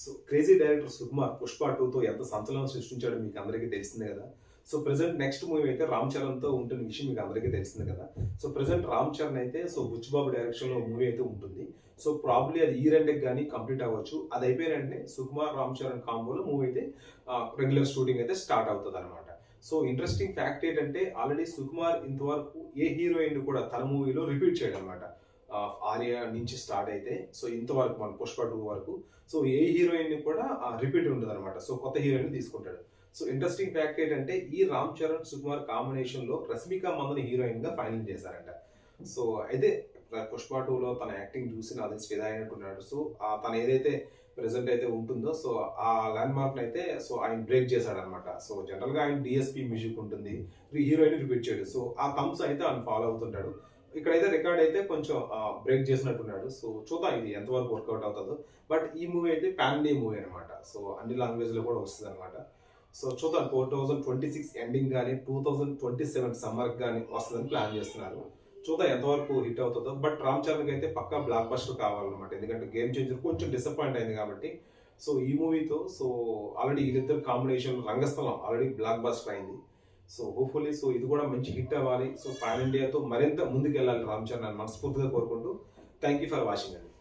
So crazy director Sukumar Pushpa 2తో ఎంత సంచలనం సృష్టించాడో మీకు అందరికీ తెలిసిందే కదా. సో ప్రెసెంట్ నెక్స్ట్ మూవీ అయితే రామ్ చరణ్తో ఉంటున్న విషయం మీకు అందరికీ తెలిసిందే కదా. సో ప్రెసెంట్ రామ్ చరణ్ అయితే సో బుచ్చిబాబు డైరెక్షన్లో మూవీ అయితే ఉంటుంది. సో ప్రాబ్లీ అది ఈ రెండుకి కానీ కంప్లీట్ అవ్వచ్చు. అది అయిపోయిన వెంటనే సుకుమార్ రామ్ చరణ్ కాంబోలో మూవీ అయితే రెగ్యులర్ షూటింగ్ అయితే స్టార్ట్ అవుతుంది అనమాట. సో ఇంట్రెస్టింగ్ ఫ్యాక్ట్ ఏంటంటే ఆల్రెడీ సుకుమార్ ఇంతవరకు ఏ హీరోయిన్ కూడా తన మూవీలో రిపీట్ చేయడం అనమాట. ఆర్య నుంచి స్టార్ట్ అయితే సో ఇంతవరకు మన పుష్ప 2 వరకు సో ఏ హీరోయిన్ కూడా రిపీట్ ఉంటుంది అనమాట. సో కొత్త హీరోయిన్ తీసుకుంటాడు. సో ఇంట్రెస్టింగ్ ఫ్యాక్ట్ ఏంటంటే ఈ రామ్ చరణ్ సుకుమార్ కాంబినేషన్ లో రష్మిక మందన హీరోయిన్ గా ఫైనల్ చేశారంట. సో అయితే పుష్ప 2లో తన యాక్టింగ్ చూసి నా తెలిసి ఫిదా అయినట్టున్నాడు. సో తను ఏదైతే ప్రెసెంట్ అయితే ఉంటుందో సో ఆ ల్యాండ్ మార్క్ అయితే సో ఆయన బ్రేక్ చేశాడు అనమాట. సో జనరల్ గా ఆయన డిఎస్పి మ్యూజిక్ ఉంటుంది, హీరోయిన్ రిపీట్ చేయడు. సో ఆ థమ్స్ అయితే ఆయన ఫాలో అవుతుంటాడు. ఇక్కడైతే రికార్డ్ అయితే కొంచెం బ్రేక్ చేసినట్టున్నాడు. సో చూద్దాం ఇది ఎంతవరకు వర్కౌట్ అవుతుందో. బట్ ఈ మూవీ అయితే పాన్ ఇండియా మూవీ అనమాట. సో అన్ని లాంగ్వేజ్ లో కూడా వస్తుంది అనమాట. సో చూద్దాం 2026 ఎండింగ్ కానీ 2027 సమ్మర్ కానీ వస్తుందని ప్లాన్ చేస్తున్నారు. చూద్దాం ఎంతవరకు హిట్ అవుతుందో. బట్ రామ్ చరణ్ అయితే పక్కా బ్లాక్ బస్టర్ కావాలన్నమాట. ఎందుకంటే గేమ్ చేంజర్ కొంచెం డిసప్పాయింట్ అయింది కాబట్టి. సో ఈ మూవీతో సో ఆల్రెడీ వీళ్ళిద్దరు కాంబినేషన్ రంగస్థలం ఆల్రెడీ బ్లాక్ బస్టర్ అయింది. సో హోప్ఫుల్లీ సో ఇది కూడా మంచి హిట్ అవ్వాలి. సో పాన్ ఇండియాతో మరింత ముందుకు వెళ్ళాలి రామ్ చరణ్ అని మనస్ఫూర్తిగా కోరుకుంటూ థ్యాంక్ యూ ఫర్ వాచింగ్ అండి.